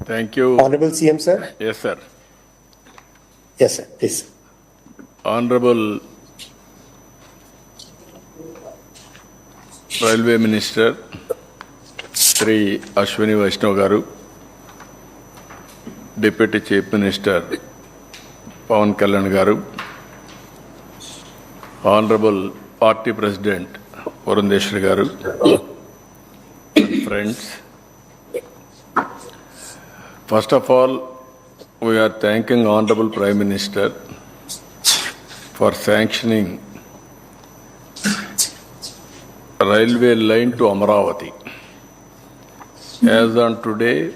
Thank you. Honorable CM, sir. Yes, sir. Yes, sir. Please. Honorable Railway Minister Sri Ashwini Vaishnaw Garu, Deputy Chief Minister Pawan Kalyan Garu, Honorable Party President Purandeshwari Garu, friends. First of all, we are thanking Honorable Prime Minister for sanctioning railway line to Amaravati. As on today,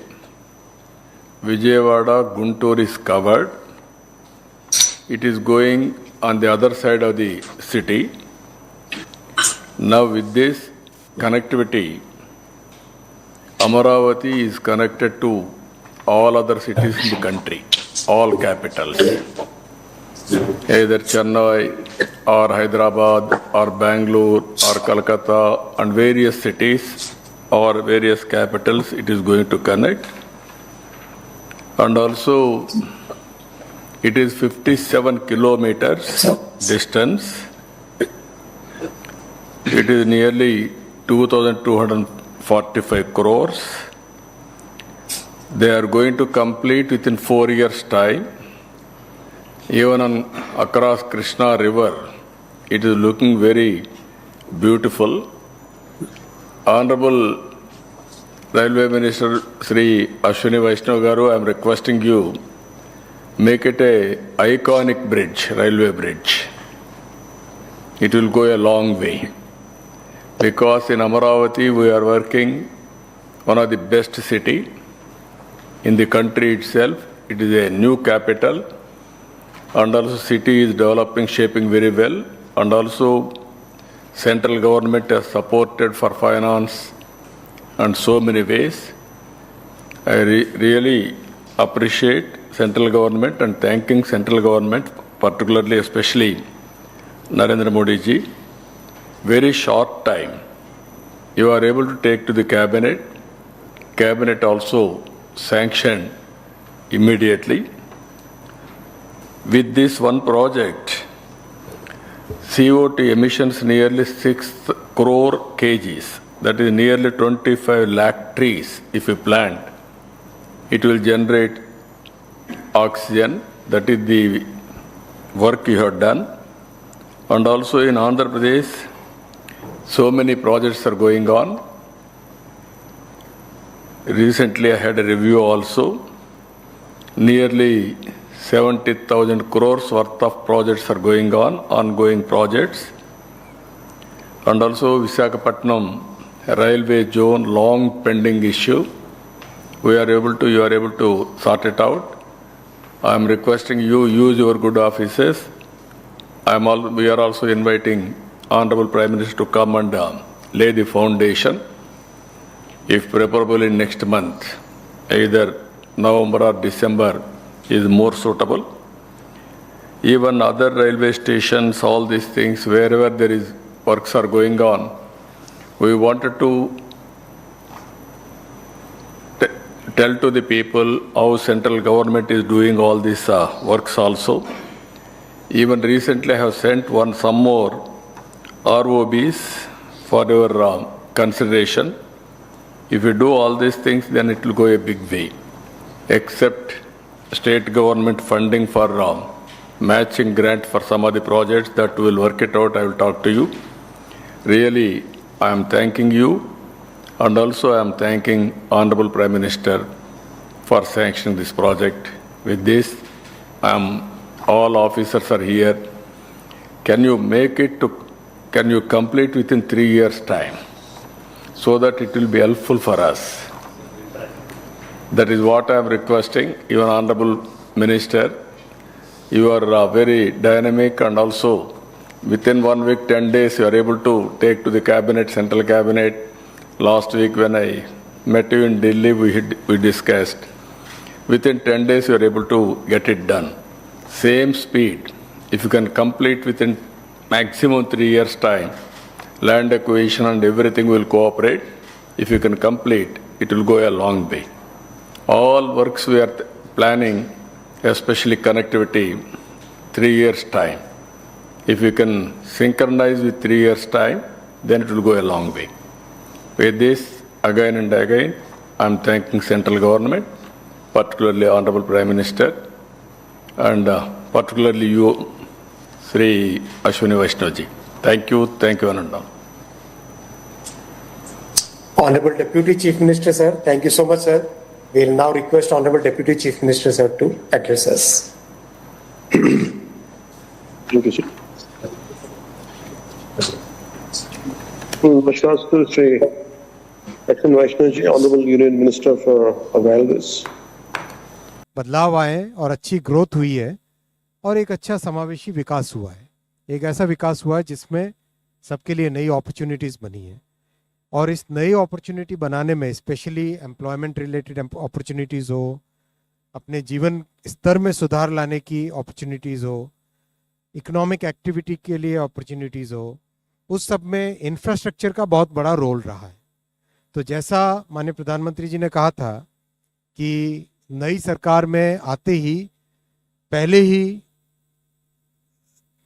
Vijayawada Guntur is covered. It is going on the other side of the city. Now with this connectivity, Amaravati is connected to all other cities in the country, all capitals. Either Chennai or Hyderabad or Bangalore or Kolkata and various cities or various capitals, it is going to connect. And also, it is 57 kilometers distance. It is nearly 2,245 crores. They are going to complete within 4 years' time. Even across Krishna River, it is looking very beautiful. Honorable Railway Minister Sri Ashwini Vaishnaw Garu, I am requesting you, make it a iconic bridge, railway bridge. It will go a long way. Because in Amaravati, we are working one of the best city in the country itself. It is a new capital. And also city is developing, shaping very well. And also central government has supported for finance and so many ways. I really appreciate central government and thanking central government, particularly especially Narendra Modi ji. Very short time, you are able to take to the cabinet. Cabinet also sanctioned immediately. With this one project, CO2 emissions nearly 6 crore kgs, that is nearly 25 lakh trees if you plant. It will generate oxygen, that is the work you have done. And also in Andhra Pradesh, so many projects are going on. Recently I had a review also. Nearly 70,000 crores worth of projects are going on, ongoing projects. And also Visakhapatnam railway zone, long pending issue. You are able to sort it out. I am requesting you use your good offices. We are also inviting Honorable Prime Minister to come and lay the foundation. If preferably next month, either November or December is more suitable. Even other railway stations, all these things, wherever there is works are going on, we wanted to tell to the people how central government is doing all these works also. Even recently I have sent some more ROBs for your consideration. If you do all these things, then it will go a big way. Except state government funding for matching grant for some of the projects that will work it out, I will talk to you. Really, I am thanking you, and also I am thanking Honorable Prime Minister for sanctioning this project. With this, all officers are here. Can you complete within 3 years' time, so that it will be helpful for us? That is what I am requesting. Even Honorable Minister, you are very dynamic, and also within 1 week, 10 days, you are able to take to the cabinet, central cabinet. Last week when I met you in Delhi, we discussed. Within 10 days, you are able to get it done. Same speed. If you can complete within maximum 3 years' time, land acquisition and everything will cooperate. if you can complete, it will go a long way. All works we are planning, especially connectivity, 3 years' time. If you can synchronize with 3 years' time, then it will go a long way. With this, again and again, I'm thanking central government, particularly Honorable Prime Minister, and particularly you, Sri Ashwini Vaishnav ji. Thank you, Ananda. Honorable Deputy Chief Minister, sir, thank you so much, sir. We will now request Honorable Deputy Chief Minister, sir, to address us. Thank you, sir. Namaskar, Sri Ashwini Vaishnav ji, Honorable Union Minister, for avail this. बदलाव आए और अच्छी growth हुई है और एक अच्छा समावेशी विकास हुआ है। एक ऐसा विकास हुआ है जिसमें सबके लिए नई अपॉर्चुनिटीज़ बनी है और इस नई अपॉर्चुनिटी बनाने में स्पेशली एम्प्लॉयमेंट रिलेटेड अपॉर्चुनिटीज़ हो, अपने जीवन स्तर में सुधार लाने की अपॉर्चुनिटीज़ हो, इकोनॉमिक एक्टिविटी के लिए अपॉर्चुनिटीज़ हो, उस सब में इंफ्रास्ट्रक्चर का बहुत बड़ा रोल रहा है। तो जैसा माननीय प्रधानमंत्री जी ने कहा था कि नई सरकार में आते ही पहले ही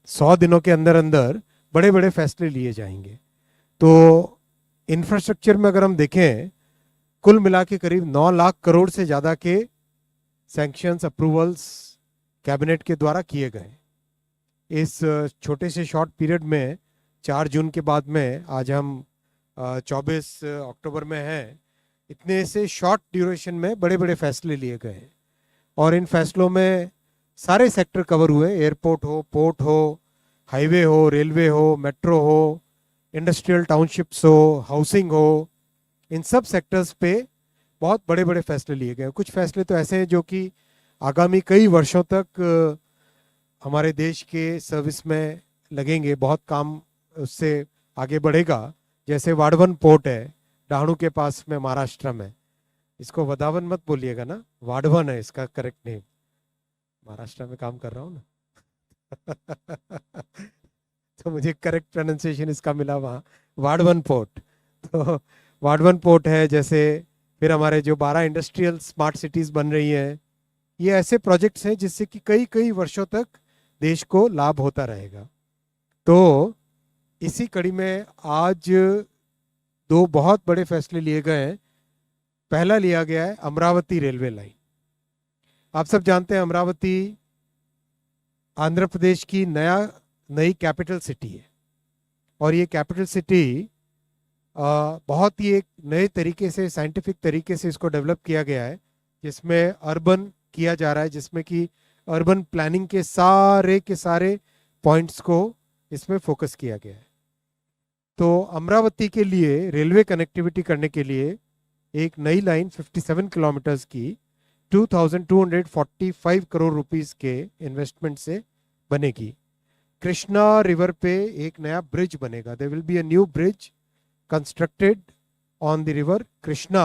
100 दिनों के अंदर अंदर बड़े बड़े फैसले लिए जाएंगे। तो इंफ्रास्ट्रक्चर में अगर हम देखें, कुल मिला के करीब 9 लाख करोड़ से ज़्यादा के सैंक्शंस अप्रूवल्स कैबिनेट के द्वारा किए गए। इस छोटे से शॉर्ट पीरियड में 4 जून के बाद में आज हम 24 अक्टूबर में हैं, इतने से शॉर्ट ड्यूरेशन में बड़े बड़े फैसले लिए गए और इन फैसलों में सारे सेक्टर कवर हुए। एयरपोर्ट हो, पोर्ट हो, हाईवे हो, रेलवे हो, मेट्रो हो, इंडस्ट्रियल टाउनशिप्स हो, हाउसिंग हो, इन सब सेक्टर्स पे बहुत बड़े बड़े फैसले लिए गए। कुछ फैसले तो ऐसे हैं जो कि आगामी कई वर्षों तक हमारे देश के सर्विस में लगेंगे, बहुत काम उससे आगे बढ़ेगा। जैसे वाडवन पोर्ट है डाहणू के पास में, महाराष्ट्र में। इसको वदावन मत बोलिएगा ना, वाडवन है इसका करेक्ट नेम। महाराष्ट्र में काम कर रहा हूँ ना तो मुझे करेक्ट प्रोनाउंसिएशन इसका मिला वहाँ, वाडवन पोर्ट। तो वाडवन पोर्ट है, जैसे फिर हमारे जो 12 इंडस्ट्रियल स्मार्ट सिटीज़ बन रही हैं, ये ऐसे प्रोजेक्ट्स हैं जिससे कि कई कई वर्षों तक देश को लाभ होता रहेगा। तो इसी कड़ी में आज 2 बहुत बड़े फैसले लिए गए हैं। पहला लिया गया है अमरावती रेलवे लाइन। आप सब जानते हैं अमरावती आंध्र प्रदेश की नई कैपिटल सिटी है और ये कैपिटल सिटी बहुत ही एक नए तरीके से, साइंटिफिक तरीके से इसको डेवलप किया गया है, जिसमें अर्बन किया जा रहा है, जिसमें कि अर्बन प्लानिंग के सारे पॉइंट्स को इसमें फोकस किया गया है। तो अमरावती के लिए रेलवे कनेक्टिविटी करने के लिए एक नई लाइन 57 किलोमीटर्स की 2245 करोड़ रुपीस के इन्वेस्टमेंट से बनेगी। कृष्णा रिवर पे एक नया ब्रिज बनेगा। There will be a new bridge constructed on the river Krishna.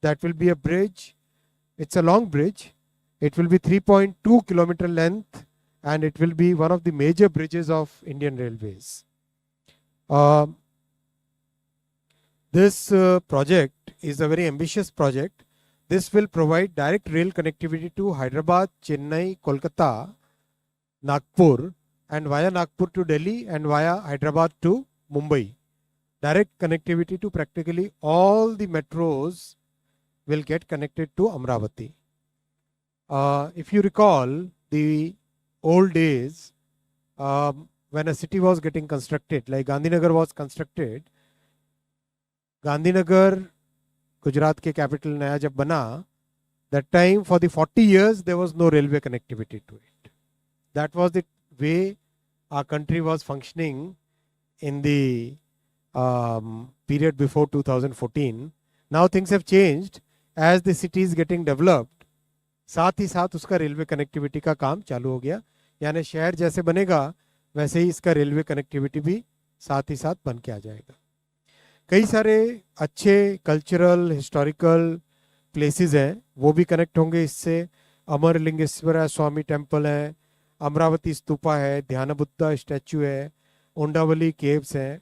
That will be a bridge, it's a long bridge, it will be 3.2 kilometer length and it will be one of the major bridges of Indian Railways. This project is a very ambitious project. This will provide direct rail connectivity to Hyderabad, Chennai, Kolkata, Nagpur, and via Nagpur to Delhi and via Hyderabad to Mumbai. Direct connectivity to practically all the metros will get connected to Amravati. If you recall the old days, when a city was getting constructed, like Gandhinagar was constructed, Gandhinagar, Gujarat ke capital naya jab bana, that time for the 40 years there was no railway connectivity to it. That was the way our country was functioning in the period before 2014. Now things have changed. As the city is getting developed, साथ ही साथ उसका railway connectivity का काम चालू हो गया। यानी शहर जैसे बनेगा वैसे ही इसका रेलवे कनेक्टिविटी भी साथ ही साथ बन के आ जाएगा। कई सारे अच्छे कल्चरल हिस्टोरिकल प्लेसेस हैं, वो भी कनेक्ट होंगे इससे। अमरलिंगेश्वर स्वामी टेम्पल है, अमरावती स्तूपा है, ध्यान बुद्धा स्टैचू है, ओंडावली केव्स हैं,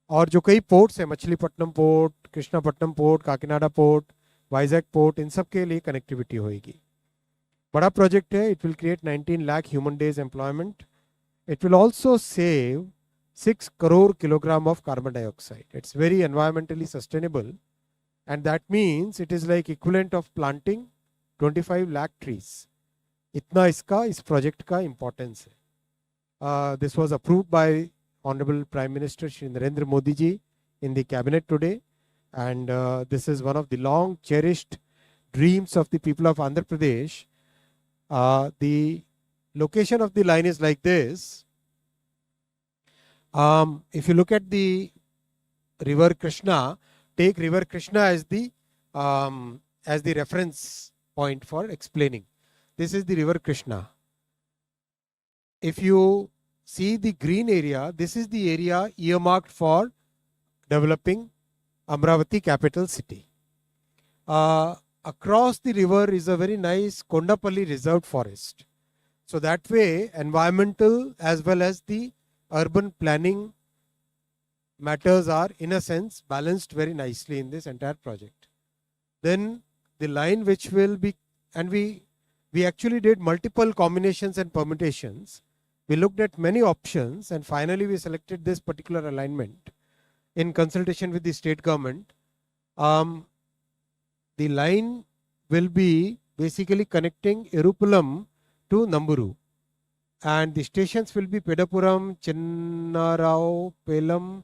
और जो कई पोर्ट्स हैं, Machilipatnam port, Krishnapatnam port, Kakinada port, Vizag port, इन सब के लिए कनेक्टिविटी होगी। बड़ा प्रोजेक्ट है। It will create 19 lakh human days employment. It will also save 6 crore kilogram of carbon dioxide. It's very environmentally sustainable and that means it is like equivalent of planting 25 lakh trees. इतना इसका इस project का importance है. This was approved by Honorable Prime Minister Shri Narendra Modi ji in the cabinet today, and this is one of the long cherished dreams of the people of Andhra Pradesh. The location of the line is like this. If you look at the river Krishna, take river Krishna as the reference point for explaining. This is the river Krishna. If you see the green area, this is the area earmarked for developing Amravati capital city. Across the river is a very nice Kondapalli reserved forest. So that way, environmental as well as the urban planning matters are in a sense balanced very nicely in this entire project. Then the line which will be, and we actually did multiple combinations and permutations. We looked at many options and finally we selected this particular alignment in consultation with the state government. The line will be basically connecting Irupulam to Namburu, and the stations will be Pedapuram, Chinnarao, Pelam,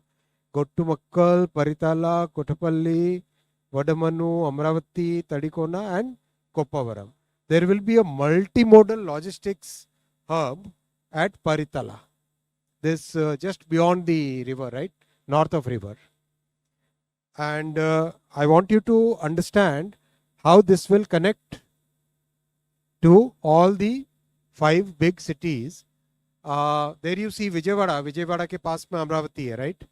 Gottumakkal, Paritala, Kotapalli, Vadamanu, Amravati, Tadikona and Koppavaram. There will be a multimodal logistics hub at Paritala. This just beyond the river, right? North of river. And I want you to understand how this will connect to all the 5 big cities. There you see Vijayawada. Vijayawada के पास में अमरावती है, right?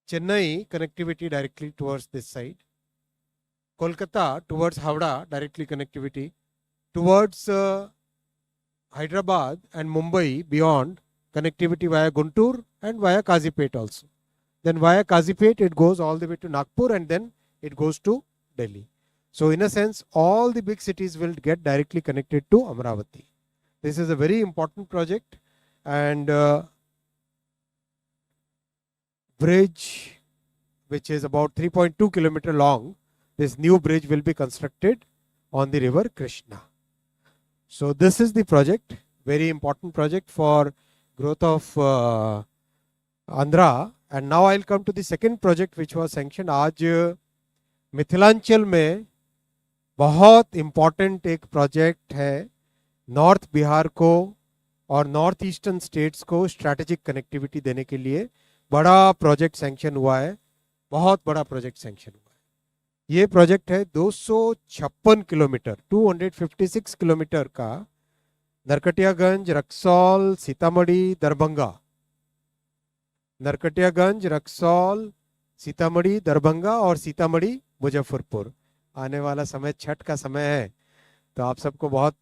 Chennai connectivity directly towards this side. Kolkata towards Howrah directly connectivity. Towards Hyderabad and Mumbai beyond connectivity via Guntur and via Kazipet also. Then via Kazipet it goes all the way to Nagpur and then it goes to Delhi. So in a sense all the big cities will get directly connected to Amravati. This is a very important project, and bridge which is about 3.2 kilometer long, this new bridge will be constructed on the river Krishna. So this is the project, very important project for growth of Andhra. And now I'll come to the second project which was sanctioned. आज मिथिलांचल में बहुत important एक project है, north Bihar को और north eastern states को strategic connectivity देने के लिए बड़ा प्रोजेक्ट सैंक्शन हुआ है, बहुत बड़ा प्रोजेक्ट सैंक्शन हुआ है। ये प्रोजेक्ट है 256 किलोमीटर, 256 किलोमीटर का, नरकटियागंज, रक्सौल, सीतामढ़ी, दरभंगा, नरकटियागंज, रक्सौल, सीतामढ़ी, दरभंगा और सीतामढ़ी, मुजफ्फरपुर। आने वाला समय छठ का समय है, तो आप सबको बहुत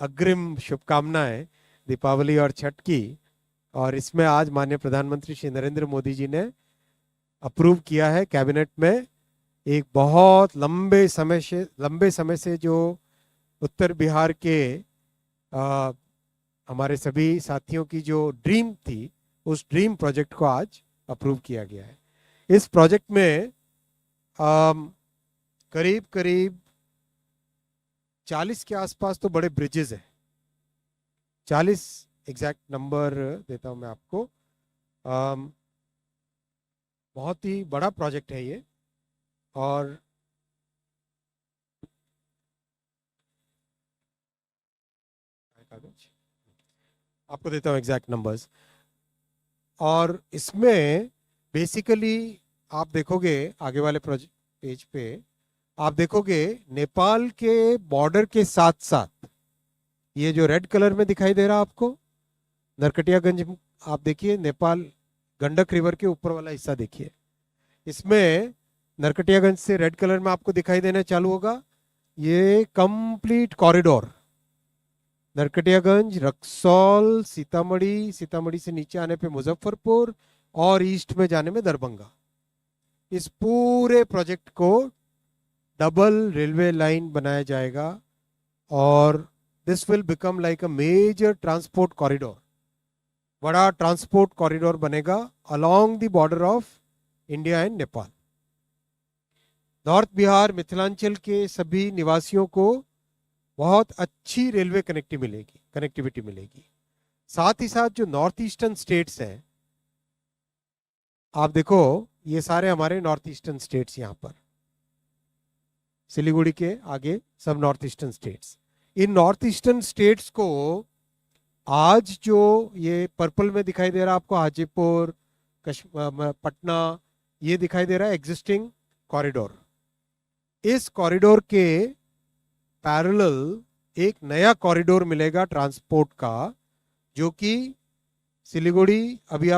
अग्रिम शुभकामनाएं दीपावली और छठ की। और इसमें आज माननीय प्रधानमंत्री श्री नरेंद्र मोदी जी ने अप्रूव किया है कैबिनेट में एक बहुत लंबे समय से जो उत्तर बिहार के हमारे सभी साथियों की जो ड्रीम थी, उस ड्रीम प्रोजेक्ट को आज अप्रूव किया गया है। इस प्रोजेक्ट में करीब करीब 40 के आसपास तो बड़े ब्रिजेस हैं, 40 एग्जैक्ट नंबर देता हूं मैं आपको। बहुत ही बड़ा प्रोजेक्ट है ये, और आपको देता हूं एग्जैक्ट नंबर्स। और इसमें बेसिकली आप देखोगे आगे वाले प्रोजेक्ट पेज पे आप देखोगे नेपाल के बॉर्डर के साथ साथ ये जो रेड कलर में दिखाई दे रहा आपको नरकटियागंज, आप देखिए नेपाल गंडक रिवर के ऊपर वाला हिस्सा देखिए, इसमें नरकटियागंज से रेड कलर में आपको दिखाई देना चालू होगा ये कंप्लीट कॉरिडोर, नरकटियागंज, रक्सौल, सीतामढ़ी, सीतामढ़ी से नीचे आने पे मुजफ्फरपुर और ईस्ट में जाने में दरभंगा। इस पूरे प्रोजेक्ट को डबल रेलवे लाइन बनाया जाएगा और this will become like a major transport corridor, बड़ा ट्रांसपोर्ट कॉरिडोर बनेगा along the border of India and Nepal. North Bihar Mithilanchal के सभी निवासियों को बहुत अच्छी रेलवे कनेक्टिविटी मिलेगी। साथ ही साथ जो नॉर्थ ईस्टर्न स्टेट्स हैं, आप देखो ये सारे हमारे नॉर्थ ईस्टर्न स्टेट्स, यहाँ पर सिलीगुड़ी के आगे सब नॉर्थ ईस्टर्न स्टेट्स, इन नॉर्थ ईस्टर्न स्टेट्स को आज जो ये पर्पल में दिखाई दे रहा है आपको, हाजीपुर, पटना, ये दिखाई दे रहा है एग्जिस्टिंग कॉरिडोर। इस कॉरिडोर के पैरेलल एक नया कॉरिडोर मिलेगा ट्रांसपोर्ट का, जो कि सिलीगुड़ी, अभी आप